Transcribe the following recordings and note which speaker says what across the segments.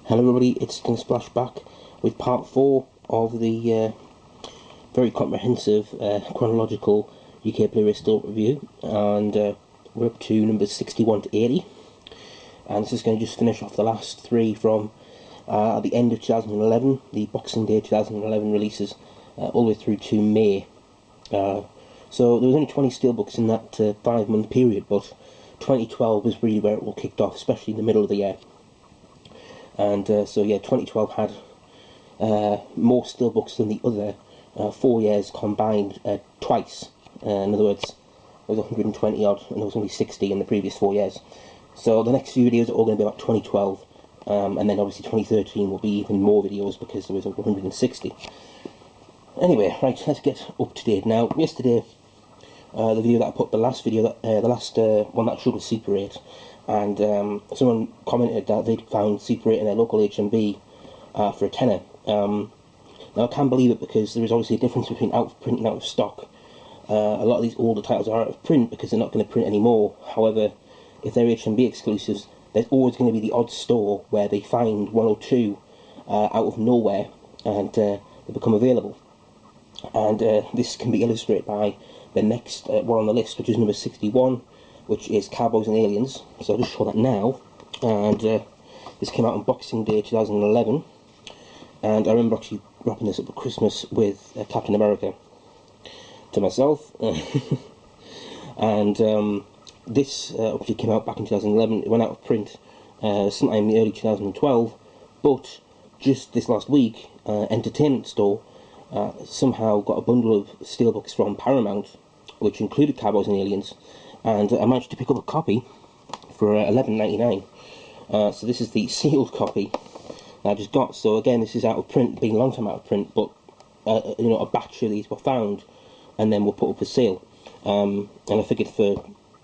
Speaker 1: Hello everybody, it's Splash back with part 4 of the very comprehensive chronological UK Bluray Steelbook review, and we're up to numbers 61 to 80, and this is going to just finish off the last 3 from the end of 2011, the Boxing Day 2011 releases, all the way through to May. So there was only 20 steelbooks in that 5-month period, but 2012 was really where it all kicked off, especially in the middle of the year. And so yeah, 2012 had more steelbooks than the other 4 years combined twice. In other words, there was 120 odd, and there was only 60 in the previous 4 years. So the next few videos are all going to be about 2012, and then obviously 2013 will be even more videos because there was over 160. Anyway, right, let's get up to date. Now, yesterday, the video that I put, the last one that I showed was Super 8, and someone commented that they'd found Super 8 in their local HMV for a tenner. Now I can't believe it, because there is obviously a difference between out of print and out of stock. A lot of these older titles are out of print because they're not going to print anymore. However, if they're HMV exclusives, there's always going to be the odd store where they find one or two out of nowhere, and they become available. And this can be illustrated by the next one on the list, which is number 61, which is Cowboys and Aliens. So I'll just show that now. And this came out on Boxing Day 2011, and I remember actually wrapping this up for Christmas with Captain America to myself. And this obviously came out back in 2011. It went out of print sometime in the early 2012, but just this last week, Entertainment Store somehow got a bundle of steelbooks from Paramount, which included Cowboys and Aliens, and I managed to pick up a copy for $11.99. So this is the sealed copy that I just got. So again, this is out of print, been a long time out of print, but you know, a batch of these were found and then were put up for sale. And I figured for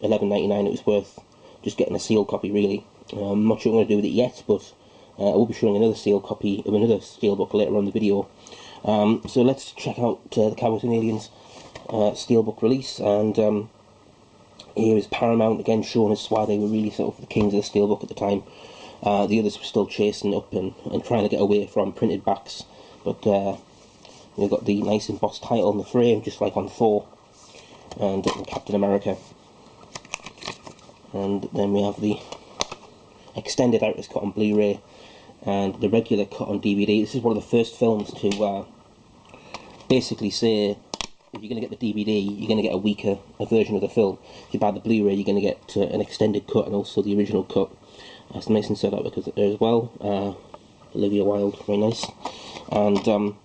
Speaker 1: $11.99 it was worth just getting a sealed copy, really. I'm not sure what I'm going to do with it yet, but I will be showing another sealed copy of another steelbook later on in the video. So let's check out the Cowboys and Aliens steelbook release, and here is Paramount again showing us why they were really sort of the kings of the steelbook at the time. The others were still chasing up and trying to get away from printed backs, but we've got the nice embossed title on the frame, just like on Thor and Captain America. And then we have the extended outlets cut on Blu-ray and the regular cut on DVD. This is one of the first films to basically say, if you're going to get the DVD, you're going to get a weaker version of the film. If you buy the Blu-ray, you're going to get an extended cut and also the original cut. That's nice inside out because there as well. Olivia Wilde, very nice. And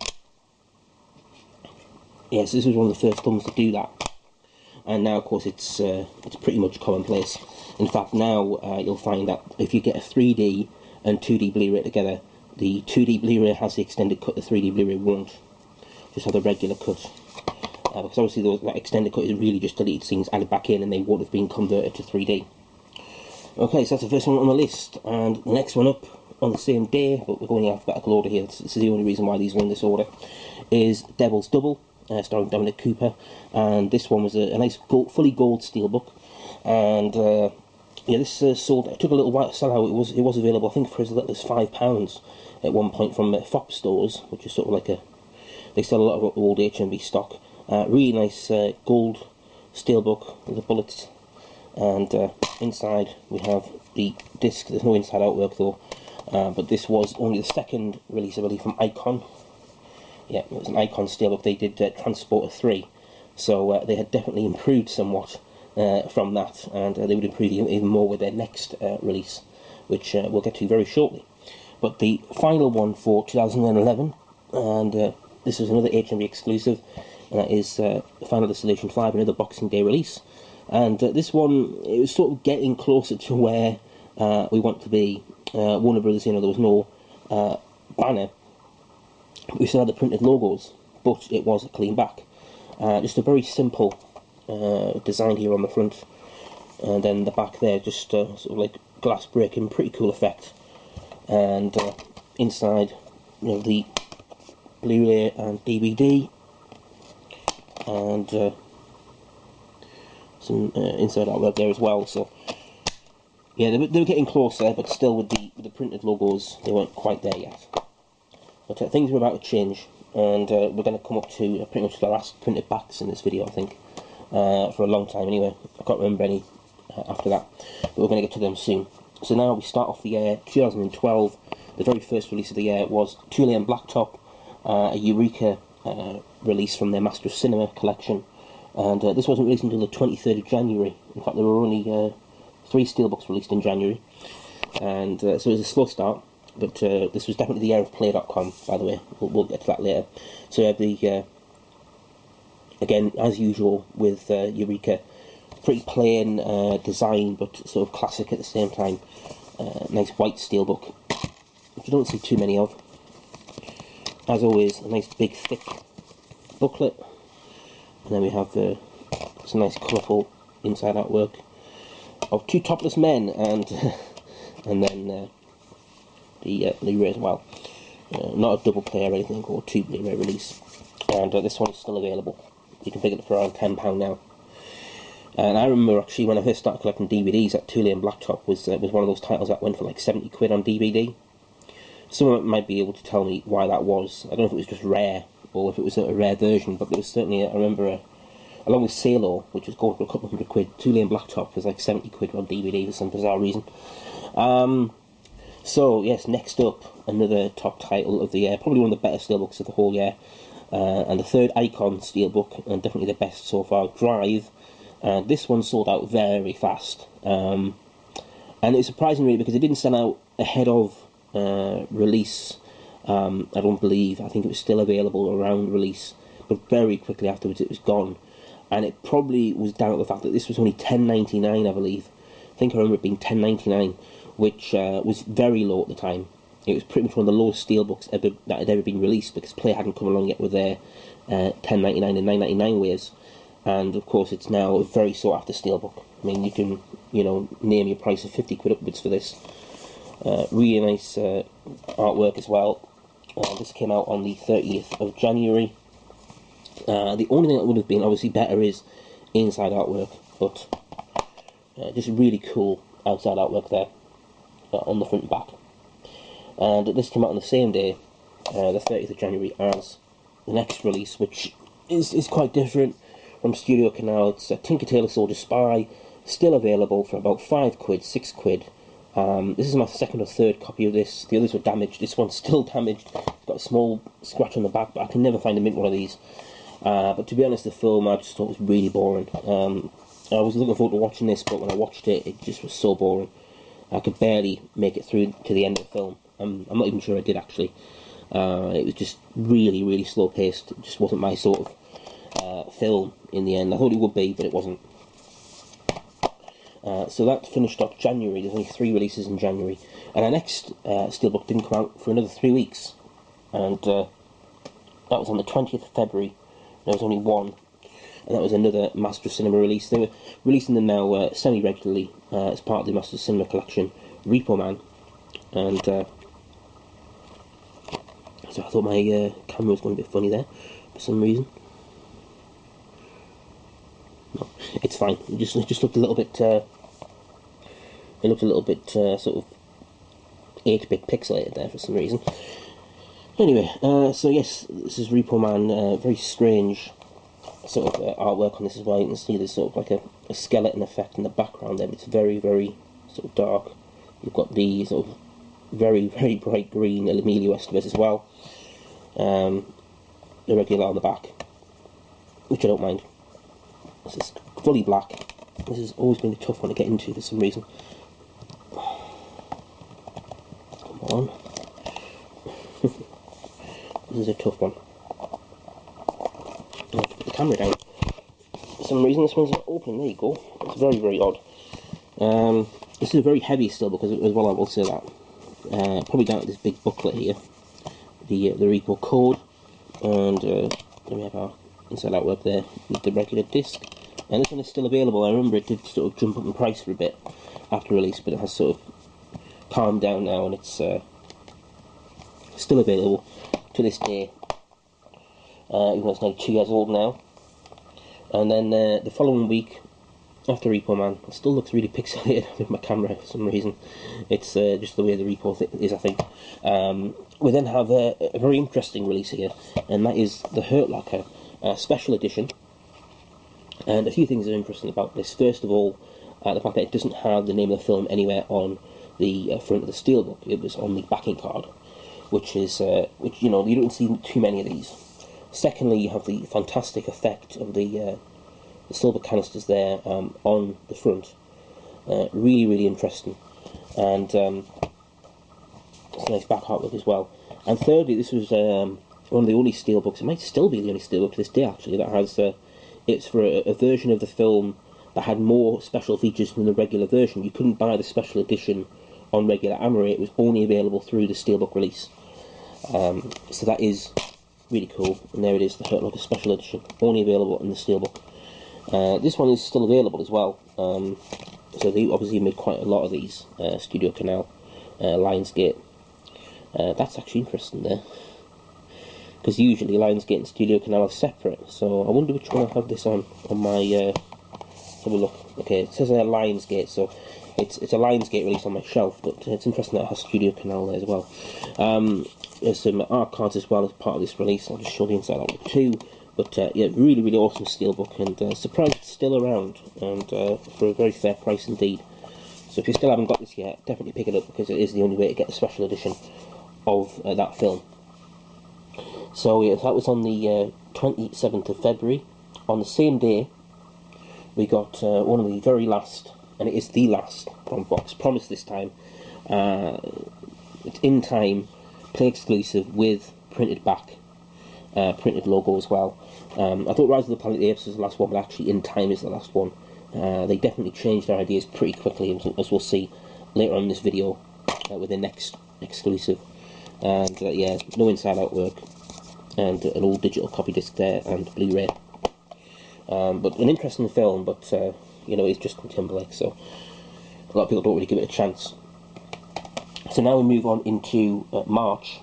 Speaker 1: yes, this was one of the first films to do that. And now, of course, it's pretty much commonplace. In fact, now you'll find that if you get a 3D and 2D Blu-ray together, the 2D Blu-ray has the extended cut, the 3D Blu-ray won't. Just have the regular cut. Because obviously that extended cut is really just deleted scenes added back in, and they would have been converted to 3D. Okay, so that's the first one on the list, and the next one up on the same day, but we're going in alphabetical order here. This is the only reason why these are in this order, is Devil's Double, starring Dominic Cooper, and this one was a nice fully gold steelbook, and yeah, this sold. It took a little while to sell out. It was available, I think, for as little as £5 at one point from Fopp stores, which is sort of like they sell a lot of old HMV stock. Really nice gold steelbook with the bullets, and inside we have the disc. There's no inside outwork though, but this was only the second release, I believe, from Icon. Yeah, it was an Icon steelbook. They did Transporter 3, so they had definitely improved somewhat from that, and they would improve even more with their next release, which we'll get to very shortly. But the final one for 2011, and this is another HMV exclusive, and that is Final Destination 5, another Boxing Day release. And this one, it was sort of getting closer to where we want to be. Warner Brothers, you know, there was no banner. We still had the printed logos, but it was a clean back. Just a very simple design here on the front, and then the back there, just sort of like glass breaking, pretty cool effect. And inside, you know, the Blu-ray and DVD, and some inside artwork there as well. So Yeah, they were getting closer, but still with the printed logos, they weren't quite there yet. But things were about to change, and we're going to come up to pretty much the last printed backs in this video, I think, for a long time anyway. I can't remember any after that, but we're going to get to them soon. So now we start off the year 2012. The very first release of the year was Tailor and Blacktop, a Eureka release from their Master of Cinema collection, and this wasn't released until the 23rd of January. In fact, there were only 3 steelbooks released in January, and so it was a slow start, but this was definitely the year of Play.com, by the way. We'll get to that later. So you have the, again, as usual with Eureka, pretty plain design, but sort of classic at the same time. Nice white steelbook, which I don't see too many of. As always, a nice big thick booklet, and then we have some nice colourful inside artwork of 2 topless men, and and then the Blu-ray as well. Not a double play or anything, or 2 Blu-ray release. And this one is still available. You can pick it up for around £10 now. And I remember actually when I first started collecting DVDs, that Tailor and Blacktop was one of those titles that went for like 70 quid on DVD. Someone might be able to tell me why that was. I don't know if it was just rare, or if it was a rare version, but there was certainly, I remember, along with Tailor, which was going for a couple hundred quid, Tailor and Blacktop was like 70 quid on DVD for some bizarre reason. So, yes, next up, another top title of the year, probably one of the better steelbooks of the whole year, and the third Icon steelbook, and definitely the best so far, Drive. This one sold out very fast, and it was surprising really because it didn't sell out ahead of release. I don't believe. I think it was still available around release, but very quickly afterwards it was gone, and it probably was down to the fact that this was only £10.99, I believe. I think I remember it being £10.99, which was very low at the time. It was pretty much one of the lowest steelbooks that had ever been released, because Play hadn't come along yet with their £10.99 and £9.99 waves. And of course it's now a very sought after steelbook. I mean, you can, name your price of 50 quid upwards for this. Really nice artwork as well. This came out on the 30th of January. The only thing that would have been obviously better is inside artwork, but just really cool outside artwork there on the front and back. And this came out on the same day, the 30th of January, as the next release, which is quite different from Studio Canal. It's Tinker Tailor Soldier Spy, still available for about 5 quid, 6 quid. This is my second or third copy of this. The others were damaged. This one's still damaged. It's got a small scratch on the back, but I can never find a mint one of these. But to be honest, the film I just thought was really boring. I was looking forward to watching this, but when I watched it, it just was so boring. I could barely make it through to the end of the film. I'm not even sure I did actually. It was just really, really slow paced. It just wasn't my sort of film in the end. I thought it would be, but it wasn't. So that finished up January. There's only 3 releases in January, and our next steelbook didn't come out for another 3 weeks, and that was on the 20th of February. There was only one, and that was another Master of Cinema release. They were releasing them now semi-regularly as part of the Master of Cinema collection, Repo Man, and so I thought my camera was going a bit funny there for some reason. No, it's fine. It just looked a little bit. It looked a little bit sort of 8-bit pixelated there for some reason. Anyway, so yes, this is Repo Man. Very strange sort of artwork on this as well. You can see there's sort of like a skeleton effect in the background there, but it's very, very sort of dark. You've got the sort of very, very bright green Emilio Estevez as well. The regular on the back, which I don't mind. This is fully black. This has always been a tough one to get into for some reason. Come on. This is a tough one. I have to put the camera down. For some reason this one's not open. There you go. It's very, very odd. This is a very heavy steelbook as well, I will say that. Probably down to this big booklet here. The Repo code. And then we have our inside artwork there with the regular disc. And this one is still available. I remember it did sort of jump up in price for a bit after release, but it has sort of calmed down now, and it's still available to this day, even though it's now 2 years old now. And then the following week, after Repo Man. It still looks really pixelated with my camera for some reason. It's just the way the Repo is, I think. We then have a very interesting release here, and that is the Hurt Locker Special Edition. And a few things are interesting about this. First of all, the fact that it doesn't have the name of the film anywhere on the front of the steelbook. It was on the backing card, which you don't see too many of these. Secondly, you have the fantastic effect of the silver canisters there on the front. Really, really interesting. And it's a nice back artwork as well. And thirdly, this was one of the only steelbooks, it might still be the only steelbook to this day actually, that has, it's for a version of the film that had more special features than the regular version. You couldn't buy the special edition on regular Amaray, it was only available through the steelbook release. So that is really cool, and there it is, the Hurt Locker Special Edition, only available in the steelbook. This one is still available as well, so they obviously made quite a lot of these, Studio Canal, Lionsgate. That's actually interesting there, because usually Lionsgate and Studio Canal are separate, so I wonder which one I have this on my, have a look. Okay, it says Lionsgate, so it's a Lionsgate release on my shelf, but it's interesting that it has Studio Canal there as well. There's some art cards as well as part of this release. I'll just show the inside out too. But yeah, really, really awesome steelbook, and surprised it's still around, and for a very fair price indeed. So if you still haven't got this yet, definitely pick it up, because it is the only way to get the special edition of that film. So yeah, that was on the 27th of February. On the same day, we got one of the very last, and it is the last from Fox Promise this time. It's in time, play exclusive with printed back, printed logo as well. I thought Rise of the Planet of the Apes was the last one, but actually In Time is the last one. They definitely changed their ideas pretty quickly, as we'll see later on in this video with the next exclusive. And yeah, no inside out work, and an old digital copy disc there, and Blu-ray. But an interesting film, but you know, it's Justin Timberlake, so a lot of people don't really give it a chance. So now we move on into March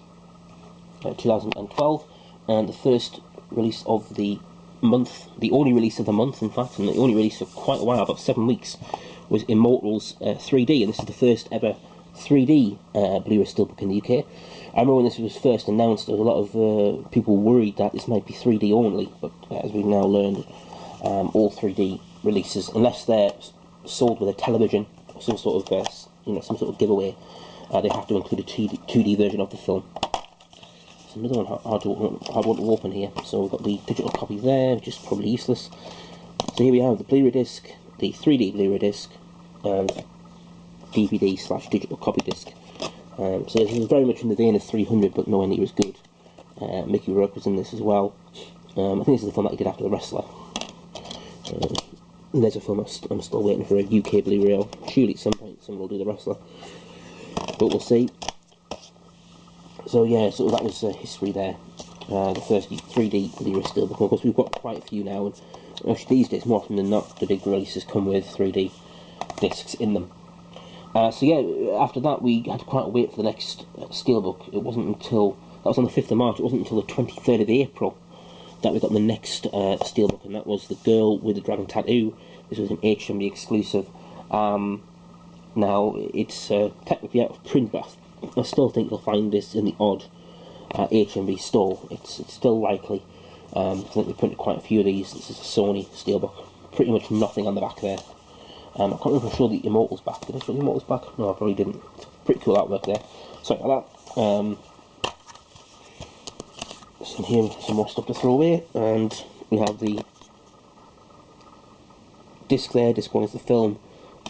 Speaker 1: 2012, and the first release of the month, the only release of the month in fact, and the only release for quite a while, about 7 weeks, was Immortals 3D, and this is the first ever 3D Bluray Steelbook in the UK. I remember when this was first announced, there was a lot of people worried that this might be 3D only, but as we've now learned, all 3D releases, unless they're sold with a television or some sort of some sort of giveaway, they have to include a 2D version of the film. So another one hard one to open here. So we've got the digital copy there, which is probably useless. So here we have the Blu-ray disc, the 3D Blu-ray disc, and DVD/digital copy disc. So this is very much in the vein of 300, but nowhere near as good. Mickey Rourke was in this as well. I think this is the film that he did after The Wrestler. And there's a film I'm still waiting for a UK Blu-ray. Surely at some point someone will do The Wrestler, but we'll see. So yeah, so that was history there. The first 3D Blu-ray Steelbook. Of course, we've got quite a few now, and actually these days, more often than not, the big releases come with 3D discs in them. So yeah, after that we had to quite wait for the next Steelbook. It wasn't until, that was on the 5th of March, it wasn't until the 23rd of April that we got the next Steelbook, and that was The Girl with the Dragon Tattoo. This was an HMV exclusive. Now, it's technically out of print, but I still think you'll find this in the odd HMV store. It's still likely. I think we printed quite a few of these. This is a Sony Steelbook. Pretty much nothing on the back there. I can't remember if I showed the Immortals back. Did I show the Immortals back? No, I probably didn't. It's pretty cool artwork there. Sorry about that. So here, some more stuff to throw away, and we have the disc there. Disc 1 is the film,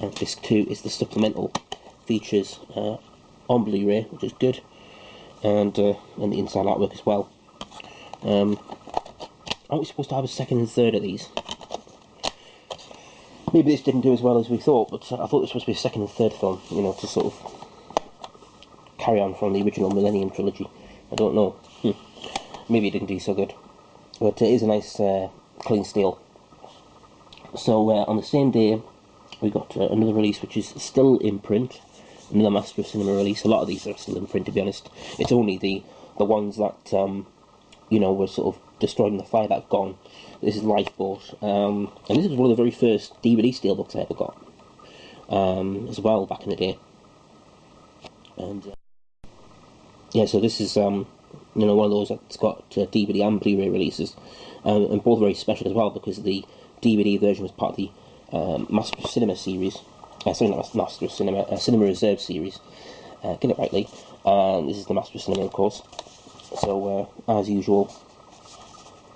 Speaker 1: and disc 2 is the supplemental features on Blu-ray, which is good, and the inside artwork as well. Aren't we supposed to have a second and third of these? Maybe this didn't do as well as we thought, but I thought this was supposed to be a second and third film, you know, to sort of carry on from the original Millennium trilogy. I don't know. Maybe it didn't do so good. But it is a nice clean steel. So on the same day, we got another release which is still in print. Another Master of Cinema release. A lot of these are still in print, to be honest. It's only the ones that, you know, were sort of destroyed in the fire that have gone. This is Lifeboat, and this is one of the very first DVD steelbooks I ever got, as well, back in the day. And yeah, so this is one of those that's got DVD and Blu-ray releases, and both very special as well, because the DVD version was part of the Master of Cinema series. Sorry, not Master of Cinema, Cinema Reserve series. Get it rightly. And this is the Master of Cinema, of course. So, as usual,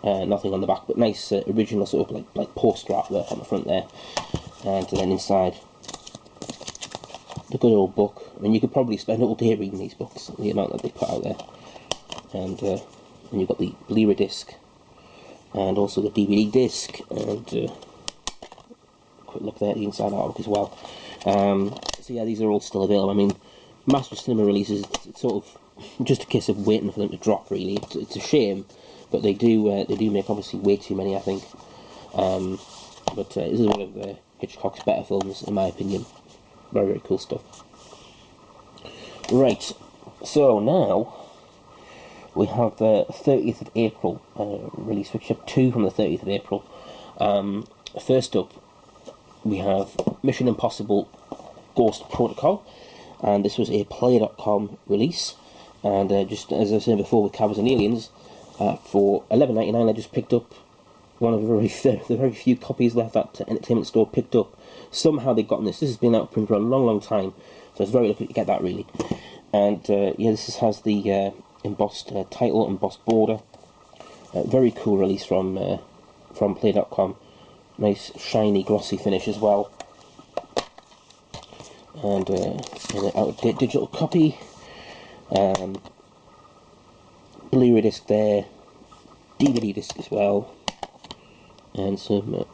Speaker 1: nothing on the back, but nice original sort of like poster artwork on the front there. And then inside, the good old book. I mean, you could probably spend all day reading these books, the amount that they put out there. And you've got the Blu-ray disc, and also the DVD disc, and quick look there at the inside artwork as well. So yeah, these are all still available. I mean, Master of Cinema releases, it's sort of just a case of waiting for them to drop, really. It's a shame, but they do make obviously way too many, I think. But this is one of Hitchcock's better films, in my opinion. Very, very cool stuff. Right, so now we have the 30th of April release, which have two from the 30th of April. First up, we have Mission Impossible Ghost Protocol, and this was a Player.com release. And just as I was saying before with Cowboys Aliens, for $11.99 I just picked up one of the very few copies left that Entertainment Store picked up. Somehow they've gotten this. This has been out of print for a long, long time, so I was very lucky to get that, really. And yeah, this has the embossed title, embossed border. Very cool release from Play.com. Nice shiny glossy finish as well. And an out-of-date digital copy. Blu-ray disc there. DVD disc as well. And some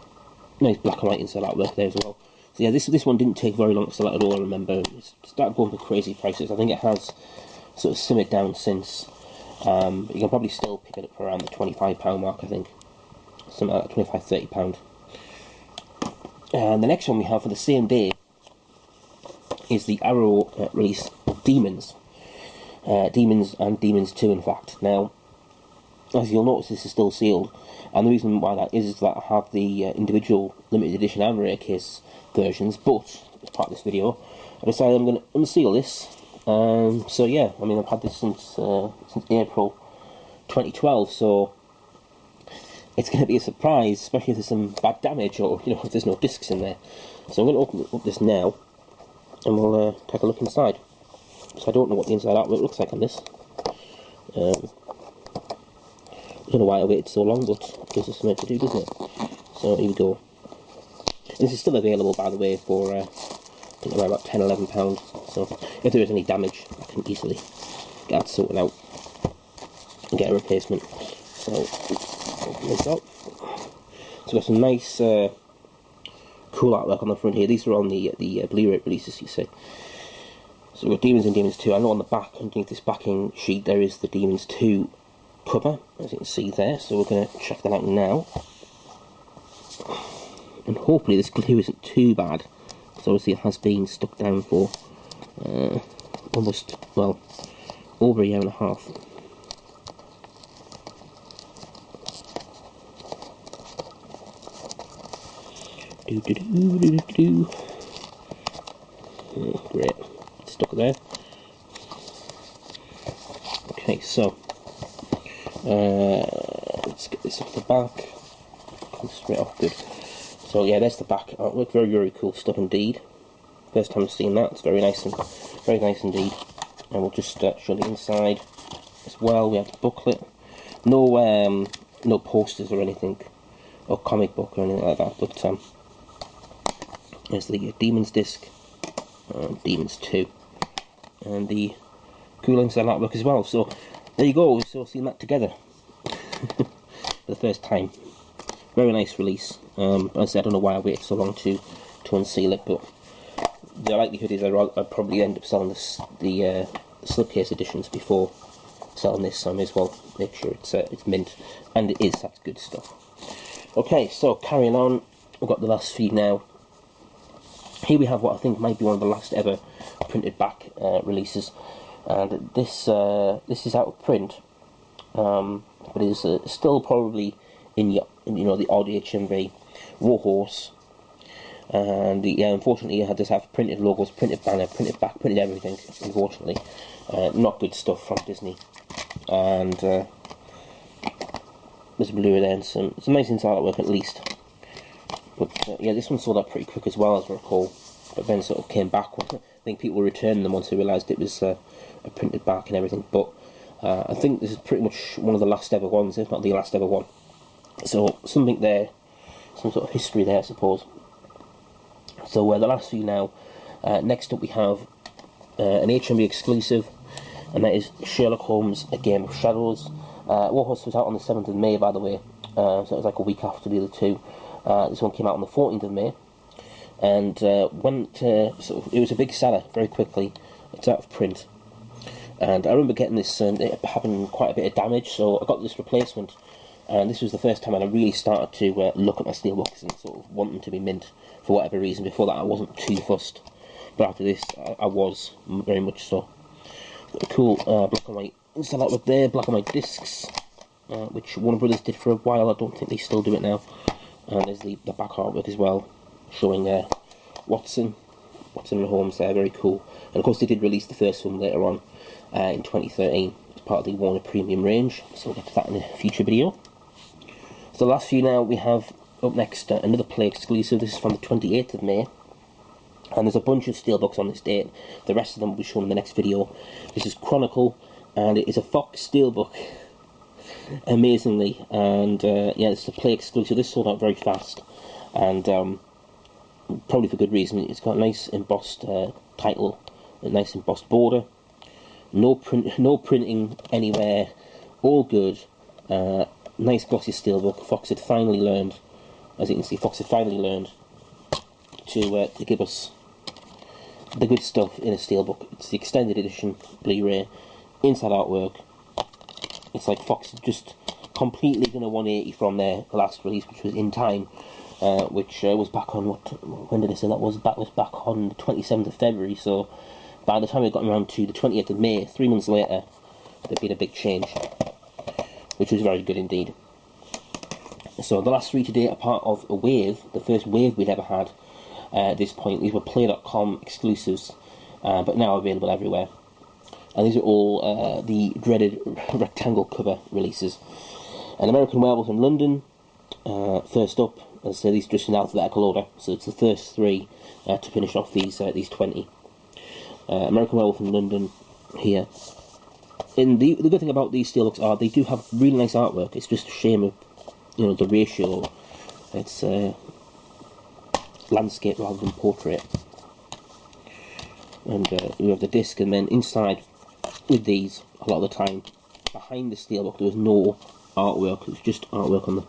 Speaker 1: nice black and white inside artwork there as well. So yeah, this one didn't take very long to sell out at all, I remember. It started going for crazy prices. I think it has sort of simmered down since. You can probably still pick it up for around the £25 mark, I think. Something like that, £25–30. And the next one we have for the same day is the Arrow release Demons. Demons and Demons 2, in fact. Now, as you'll notice, this is still sealed. And the reason why that is that I have the individual limited edition and rare case versions, but as part of this video, I decided I'm going to unseal this. So yeah, I mean, I've had this since April 2012, so it's going to be a surprise, especially if there's some bad damage or, you know, if there's no discs in there. So I'm going to open up this now, and we'll take a look inside. So I don't know what the inside artwork looks like on this. I don't know why I waited so long, but it gives us something to do, doesn't it? So here we go. This is still available, by the way, for I think around about £10–11. So if there is any damage, I can easily get that sorted out and get a replacement. So open this up. So we've got some nice cool artwork on the front here. These are on the Blu-ray releases, you see. So we've got Demons and Demons 2. I know on the back, underneath this backing sheet, there is the Demons 2 cover, as you can see there. So we're going to check that out now. And hopefully this glue isn't too bad, because obviously it has been stuck down for almost, well, over a year and a half. Great, it's stuck there. Okay, so let's get this off the back. Comes straight off, good. So yeah, there's the back artwork. Very, very cool stuff indeed. First time I've seen that. It's very nice indeed. And we'll just show the inside as well. We have the booklet. No, no posters or anything, or comic book or anything like that. But there's the Demons disc, Demons 2, and the cool inside artwork as well. So there you go. So seeing that together for the first time. Very nice release. As I said, I don't know why I waited so long to unseal it, but the likelihood is I'd probably end up selling this, the slipcase editions before selling this, so I may as well make sure it's mint, and it is. That's good stuff. Okay, so carrying on, we've got the last feed now. Here we have what I think might be one of the last ever printed back releases, and this is out of print. but is still probably in the the odd HMV. Warhorse, and unfortunately you had to have printed logos, printed banner, printed back, printed everything. Unfortunately, not good stuff from Disney. And there's a Blu-ray there, and some nice inside artwork at least. But yeah, this one sold out pretty quick as well, as I recall. But then sort of came back. I think people were returning them once they realised it was a printed back and everything. But I think this is pretty much one of the last ever ones, if not the last ever one. So something there, some sort of history there, I suppose. So the last few now. Next up we have an HMV exclusive, and that is Sherlock Holmes: A Game of Shadows. Warhorse was out on the 7th of May, by the way, so it was like a week after the other two. This one came out on the 14th of May, and it was a big seller very quickly. It's out of print, and I remember getting this and it having quite a bit of damage, so I got this replacement, and this was the first time I really started to look at my steelbooks and sort of want them to be mint for whatever reason. Before that I wasn't too fussed, but after this I was very much so. Got a cool black and white inside artwork there, black and white discs, which Warner Brothers did for a while. I don't think they still do it now. And there's the back artwork as well, showing Watson and Holmes there, very cool. And of course they did release the first one later on in 2013 as part of the Warner Premium range, so we'll get to that in a future video. So the last few now, we have up next another Play exclusive. This is from the 28th of May, and there's a bunch of steelbooks on this date. The rest of them will be shown in the next video. This is Chronicle, and it is a Fox steelbook, amazingly. And yeah, it's a Play exclusive. This sold out very fast, and probably for good reason. It's got a nice embossed title, a nice embossed border. No printing anywhere. All good. Nice glossy steelbook. Fox had finally learned, as you can see, to give us the good stuff in a steelbook. It's the extended edition Blu-ray, inside artwork. It's like Fox just completely done a 180 from their last release, which was In Time, which was back on when did I say that was? That was back on the 27th of February. So by the time we got around to the 20th of May, 3 months later, there'd been a big change, which was very good indeed. So the last three today are part of a wave, the first wave we'd ever had at this point. These were Play.com exclusives, but now available everywhere. And these are all the dreaded rectangle cover releases. An American Werewolf in London, first up. As I say, these are just in alphabetical order, so it's the first three to finish off these 20. American Werewolf in London here. And the good thing about these steelbooks are they do have really nice artwork. It's just a shame of the ratio. It's landscape rather than portrait. And you have the disc, and then inside with these, a lot of the time behind the steelbook there was no artwork. It was just artwork on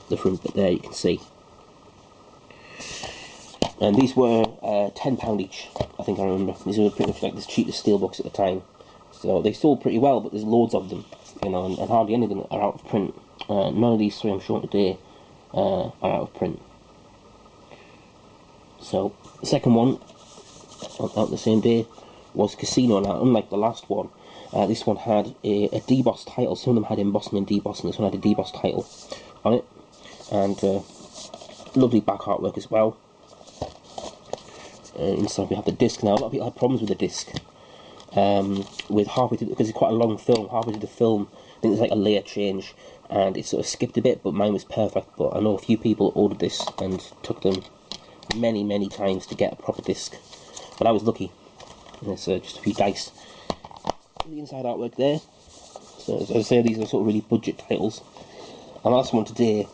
Speaker 1: the front bit there, you can see. And these were £10 each, I think I remember. These were pretty much like the cheapest steelbooks at the time. So they sold pretty well, but there's loads of them, and hardly any of them are out of print. None of these three I'm showing today are out of print. So the second one, out the same day, was Casino. Now, unlike the last one, this one had a debossed title. Some of them had embossing and debossing. This one had a debossed title on it, and lovely back artwork as well. Inside we have the disc. Now, a lot of people had problems with the disc. With halfway through, because it's quite a long film, halfway through the film, I think there's like a layer change, and it sort of skipped a bit, but mine was perfect. But I know a few people ordered this and took them many times to get a proper disc, but I was lucky. And it's just a few dice. The inside artwork there. So as I say, these are sort of really budget titles. And the last one today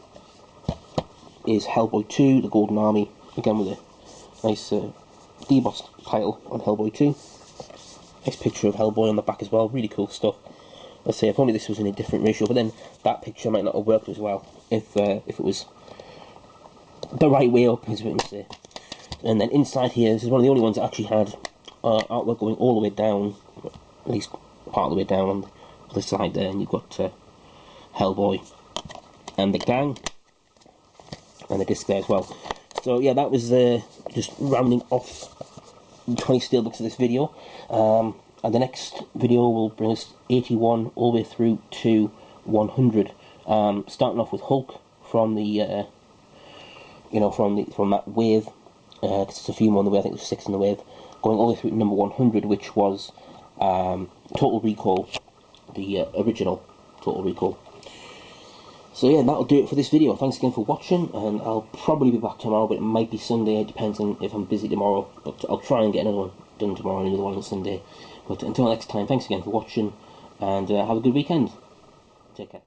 Speaker 1: is Hellboy 2, The Golden Army, again with a nice debossed title on Hellboy 2. Nice picture of Hellboy on the back as well, really cool stuff. Let's say if only this was in a different ratio, but then that picture might not have worked as well if it was the right way up, as we can say. And then inside here, this is one of the only ones that actually had artwork going all the way down, at least part of the way down on the side there, and you've got Hellboy and the gang, and the disc there as well. So yeah, that was just rounding off 20 steelbooks of this video, and the next video will bring us 81 all the way through to 100. Starting off with Hulk from the from that wave, because it's a few more on the wave. I think there's 6 on the wave, going all the way through to number 100, which was Total Recall, the original Total Recall. So yeah, that'll do it for this video. Thanks again for watching, and I'll probably be back tomorrow, but it might be Sunday. It depends on if I'm busy tomorrow, but I'll try and get another one done tomorrow and another one on Sunday. But until next time, thanks again for watching, and have a good weekend. Take care.